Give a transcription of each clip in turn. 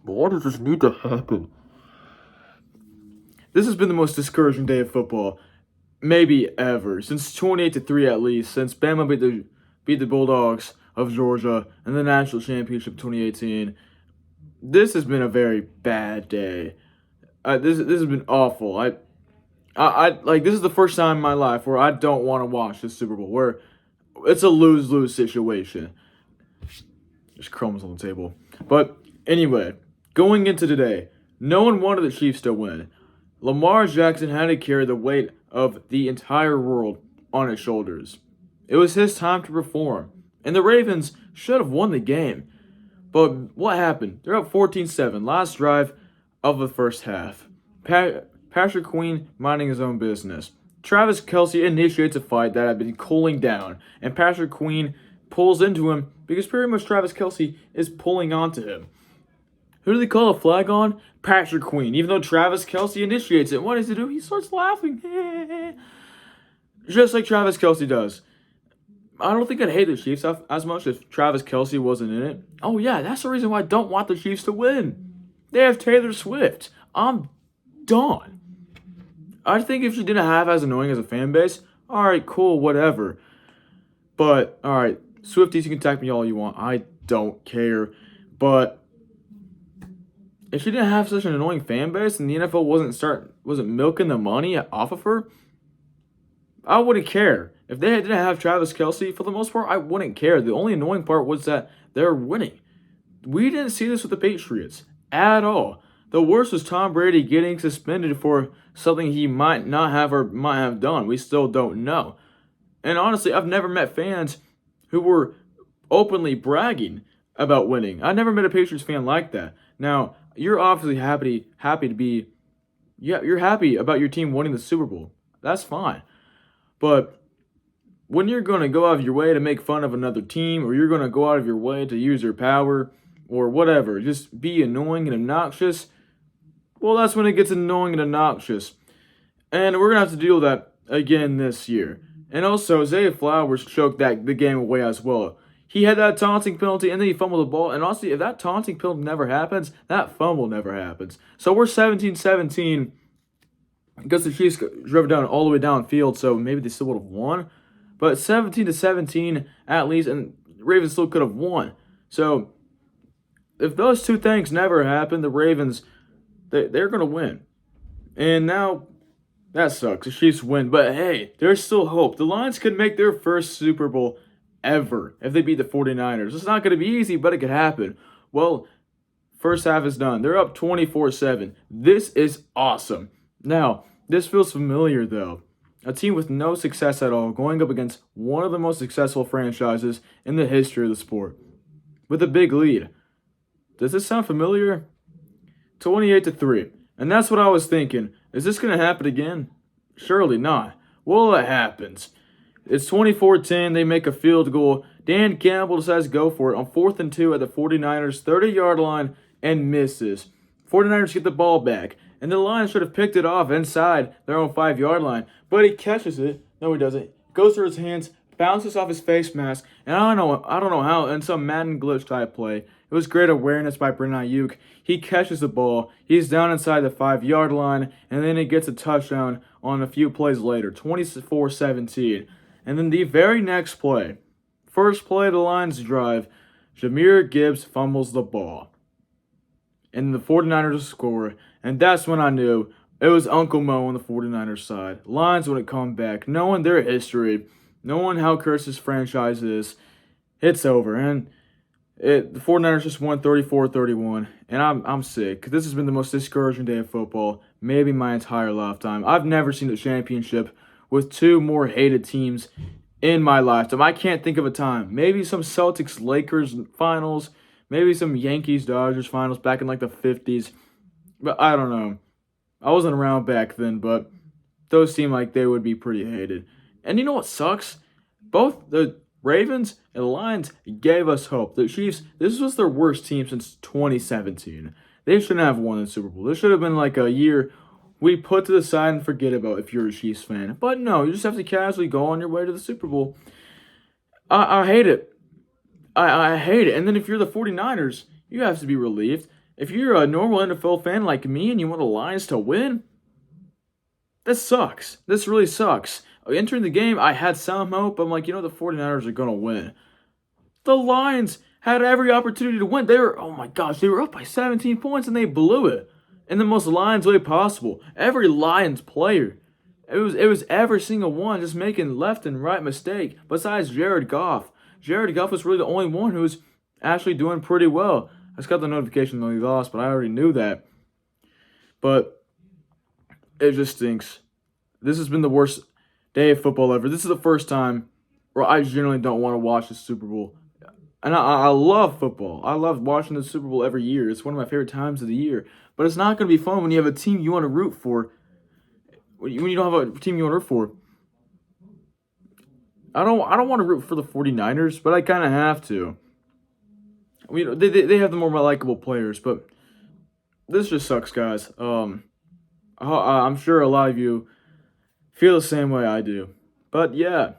Why does this need to happen? This has been the most discouraging day of football, maybe ever, since 28-3 at least, since Bama beat the Bulldogs of Georgia in the national championship 2018. This has been a very bad day. This has been awful. I like this is the first time in my life where I don't want to watch this Super Bowl, where it's a lose-lose situation. There's crumbs on the table. But anyway, going into today, no one wanted the Chiefs to win. Lamar Jackson had to carry the weight of the entire world on his shoulders. It was his time to perform, and the Ravens should have won the game. But what happened? They're up 14-7, last drive of the first half. Patrick Queen minding his own business. Travis Kelce initiates a fight that had been cooling down, and Patrick Queen pulls into him because pretty much Travis Kelce is pulling onto him. Who do they call a flag on? Patrick Queen. Even though Travis Kelce initiates it, what does he do? He starts laughing. Just like Travis Kelce does. I don't think I'd hate the Chiefs as much if Travis Kelce wasn't in it. Oh yeah, that's the reason why I don't want the Chiefs to win. They have Taylor Swift. I'm done. I think if she didn't have as annoying as a fan base, alright, cool, whatever. But, alright, Swifties, you can attack me all you want. I don't care. But if she didn't have such an annoying fan base and the NFL wasn't milking the money off of her, I wouldn't care. If they didn't have Travis Kelce, for the most part, I wouldn't care. The only annoying part was that they're winning. We didn't see this with the Patriots at all. The worst was Tom Brady getting suspended for something he might not have or might have done. We still don't know. And honestly, I've never met fans who were openly bragging about winning. I never met a Patriots fan like that. Now, you're obviously you're happy about your team winning the Super Bowl. That's fine. But when you're going to go out of your way to make fun of another team, or you're going to go out of your way to use your power, or whatever, just be annoying and obnoxious, well, that's when it gets annoying and obnoxious. And we're going to have to deal with that again this year. And also, Zay Flowers choked the game away as well. He had that taunting penalty, and then he fumbled the ball. And honestly, if that taunting penalty never happens, that fumble never happens. So we're 17-17 because the Chiefs drove down all the way downfield, so maybe they still would have won. But 17-17 at least, and Ravens still could have won. So if those two things never happen, the Ravens, they're going to win. And now that sucks. The Chiefs win. But hey, there's still hope. The Lions could make their first Super Bowl ever if they beat the 49ers. It's not going to be easy, but it could happen. Well, first half is done. They're up 24-7. This is awesome. Now, this feels familiar though. A team with no success at all going up against one of the most successful franchises in the history of the sport with a big lead. Does this sound familiar? 28-3. And that's what I was thinking. Is this going to happen again? Surely not. Well, it happens. It's 24-10. They make a field goal. Dan Campbell decides to go for it on 4th and 2 at the 49ers 30-yard line and misses. 49ers get the ball back. And the Lions should have picked it off inside their own 5-yard line. But he catches it. No, he doesn't. Goes through his hands, bounces off his face mask. And I don't know how, in some Madden glitch type play. It was great awareness by Brandon Ayuk. He catches the ball. He's down inside the 5-yard line. And then he gets a touchdown on a few plays later. 24-17. And then the very next play, first play of the Lions drive, Jahmyr Gibbs fumbles the ball. And the 49ers score. And that's when I knew it was Uncle Mo on the 49ers side. Lions wouldn't come back. Knowing their history, knowing how cursed this franchise is, it's over. And the 49ers just won 34-31. And I'm sick. This has been the most discouraging day of football, maybe my entire lifetime. I've never seen a championship with two more hated teams in my lifetime. I can't think of a time. Maybe some Celtics-Lakers finals. Maybe some Yankees-Dodgers finals back in like the 50s. But I don't know. I wasn't around back then, but those seem like they would be pretty hated. And you know what sucks? Both the Ravens and the Lions gave us hope. The Chiefs, this was their worst team since 2017. They shouldn't have won the Super Bowl. This should have been like a year we put to the side and forget about if you're a Chiefs fan. But no, you just have to casually go on your way to the Super Bowl. I hate it. I hate it. And then if you're the 49ers, you have to be relieved. If you're a normal NFL fan like me and you want the Lions to win, this sucks. This really sucks. Entering the game, I had some hope. I'm like, the 49ers are going to win. The Lions had every opportunity to win. Oh my gosh, they were up by 17 points and they blew it in the most Lions way possible. Every Lions player, it was every single one just making left and right mistake. Besides Jared Goff, Jared Goff was really the only one who was actually doing pretty well. I just got the notification that he lost, but I already knew that. But it just stinks. This has been the worst day of football ever. This is the first time where I generally don't want to watch the Super Bowl. And I love football. I love watching the Super Bowl every year. It's one of my favorite times of the year. But it's not going to be fun when you have a team you want to root for. When you don't have a team you want to root for. I don't want to root for the 49ers, but I kind of have to. They have the more likable players, but this just sucks, guys. I'm sure a lot of you feel the same way I do. But yeah,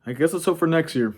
I guess let's hope for next year.